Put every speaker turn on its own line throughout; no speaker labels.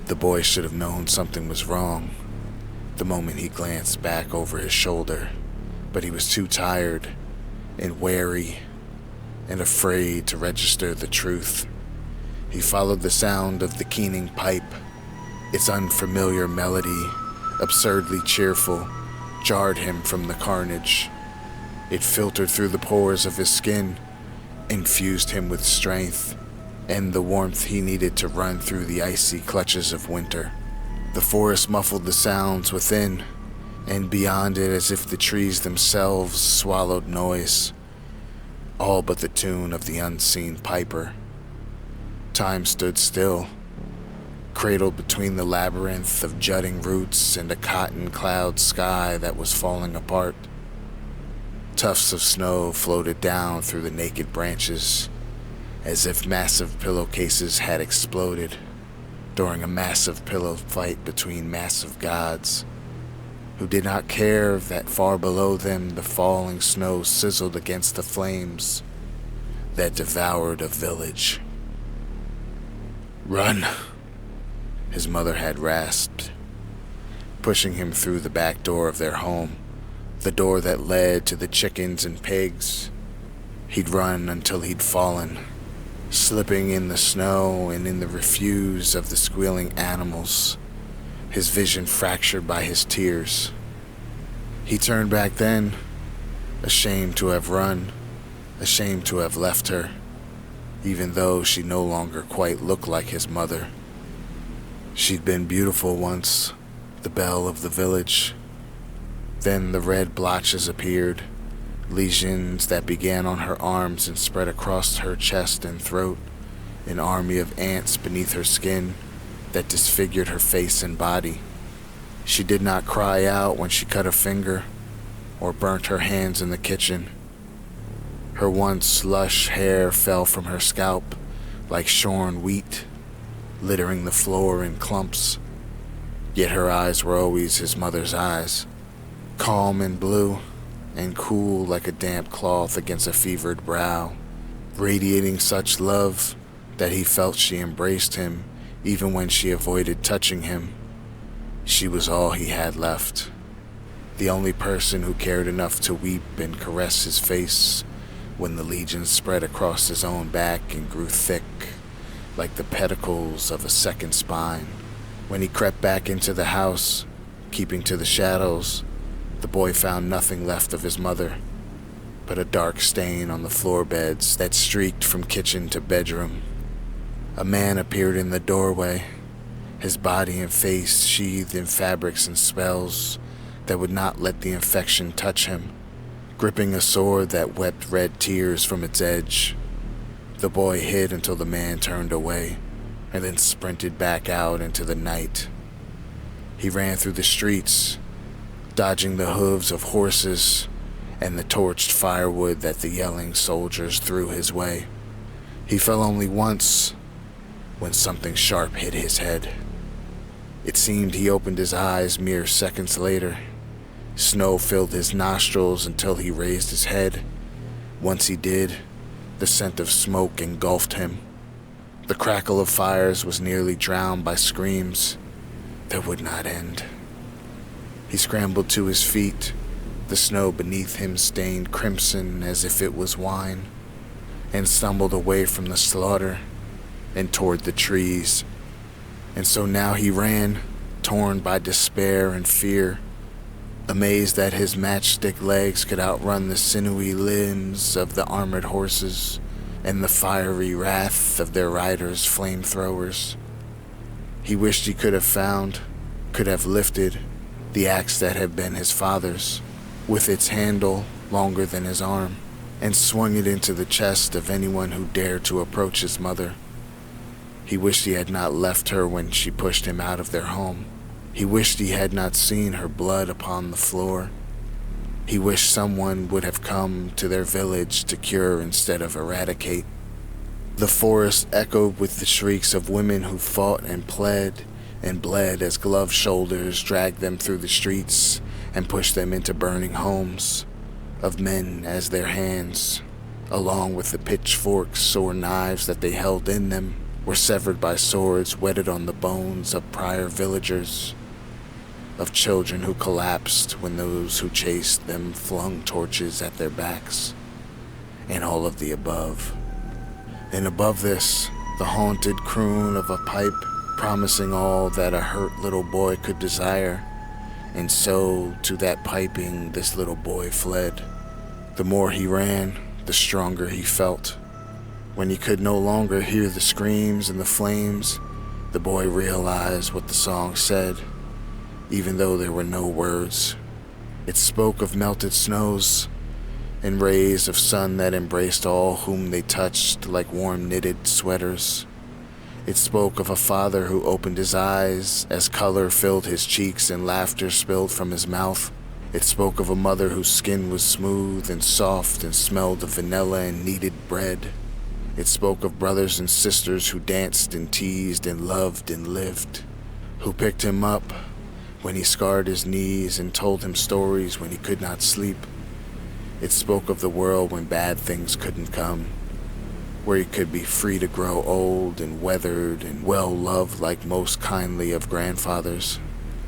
The boy should have known something was wrong the moment he glanced back over his shoulder, but he was too tired and wary and afraid to register the truth. He followed the sound of the keening pipe. Its unfamiliar melody, absurdly cheerful, jarred him from the carnage. It filtered through the pores of his skin, infused him with strength and the warmth he needed to run through the icy clutches of winter. The forest muffled the sounds within, and beyond it as if the trees themselves swallowed noise, all but the tune of the unseen piper. Time stood still, cradled between the labyrinth of jutting roots and a cotton cloud sky that was falling apart. Tufts of snow floated down through the naked branches, as if massive pillowcases had exploded during a massive pillow fight between massive gods, who did not care that far below them the falling snow sizzled against the flames that devoured a village. "Run," his mother had rasped, pushing him through the back door of their home, the door that led to the chickens and pigs. He'd run until he'd fallen, slipping in the snow and in the refuse of the squealing animals, his vision fractured by his tears. He turned back then, ashamed to have run, ashamed to have left her, even though she no longer quite looked like his mother. She'd been beautiful once, the belle of the village. Then the red blotches appeared, lesions that began on her arms and spread across her chest and throat, an army of ants beneath her skin that disfigured her face and body. She did not cry out when she cut a finger or burnt her hands in the kitchen. Her once lush hair fell from her scalp like shorn wheat, littering the floor in clumps. Yet her eyes were always his mother's eyes, calm and blue, and cool like a damp cloth against a fevered brow, radiating such love that he felt she embraced him even when she avoided touching him. She was all he had left, the only person who cared enough to weep and caress his face when the legions spread across his own back and grew thick like the pedicles of a second spine. When he crept back into the house, keeping to the shadows, the boy found nothing left of his mother but a dark stain on the floor beds that streaked from kitchen to bedroom. A man appeared in the doorway, his body and face sheathed in fabrics and spells that would not let the infection touch him, gripping a sword that wept red tears from its edge. The boy hid until the man turned away and then sprinted back out into the night. He ran through the streets, dodging the hooves of horses and the torched firewood that the yelling soldiers threw his way. He fell only once when something sharp hit his head. It seemed he opened his eyes mere seconds later. Snow filled his nostrils until he raised his head. Once he did, the scent of smoke engulfed him. The crackle of fires was nearly drowned by screams that would not end. He scrambled to his feet, the snow beneath him stained crimson as if it was wine, and stumbled away from the slaughter and toward the trees. And so now he ran, torn by despair and fear, amazed that his matchstick legs could outrun the sinewy limbs of the armored horses and the fiery wrath of their riders' flamethrowers. He wished he could have lifted the axe that had been his father's, with its handle longer than his arm, and swung it into the chest of anyone who dared to approach his mother. He wished he had not left her when she pushed him out of their home. He wished he had not seen her blood upon the floor. He wished someone would have come to their village to cure instead of eradicate. The forest echoed with the shrieks of women who fought and pled and bled as gloved shoulders dragged them through the streets and pushed them into burning homes, of men as their hands, along with the pitchforks or knives that they held in them, were severed by swords whetted on the bones of prior villagers, of children who collapsed when those who chased them flung torches at their backs, and all of the above. And above this, the haunted croon of a pipe promising all that a hurt little boy could desire, and so to that piping this little boy fled. The more he ran, the stronger he felt. When he could no longer hear the screams and the flames, the boy realized what the song said, even though there were no words. It spoke of melted snows and rays of sun that embraced all whom they touched like warm knitted sweaters. It spoke of a father who opened his eyes as color filled his cheeks and laughter spilled from his mouth. It spoke of a mother whose skin was smooth and soft and smelled of vanilla and kneaded bread. It spoke of brothers and sisters who danced and teased and loved and lived, who picked him up when he scarred his knees and told him stories when he could not sleep. It spoke of the world when bad things couldn't come, where he could be free to grow old and weathered and well-loved like most kindly of grandfathers.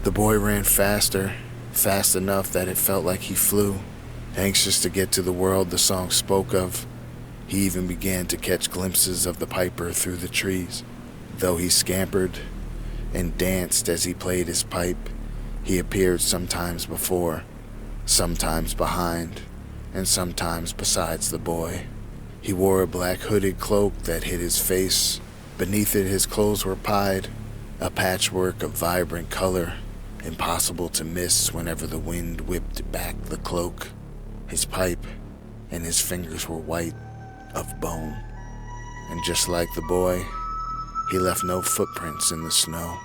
The boy ran faster, fast enough that it felt like he flew, anxious to get to the world the song spoke of. He even began to catch glimpses of the piper through the trees. Though he scampered and danced as he played his pipe, he appeared sometimes before, sometimes behind, and sometimes besides the boy. He wore a black hooded cloak that hid his face. Beneath it his clothes were pied, a patchwork of vibrant color, impossible to miss whenever the wind whipped back the cloak. His pipe and his fingers were white of bone, and just like the boy, he left no footprints in the snow.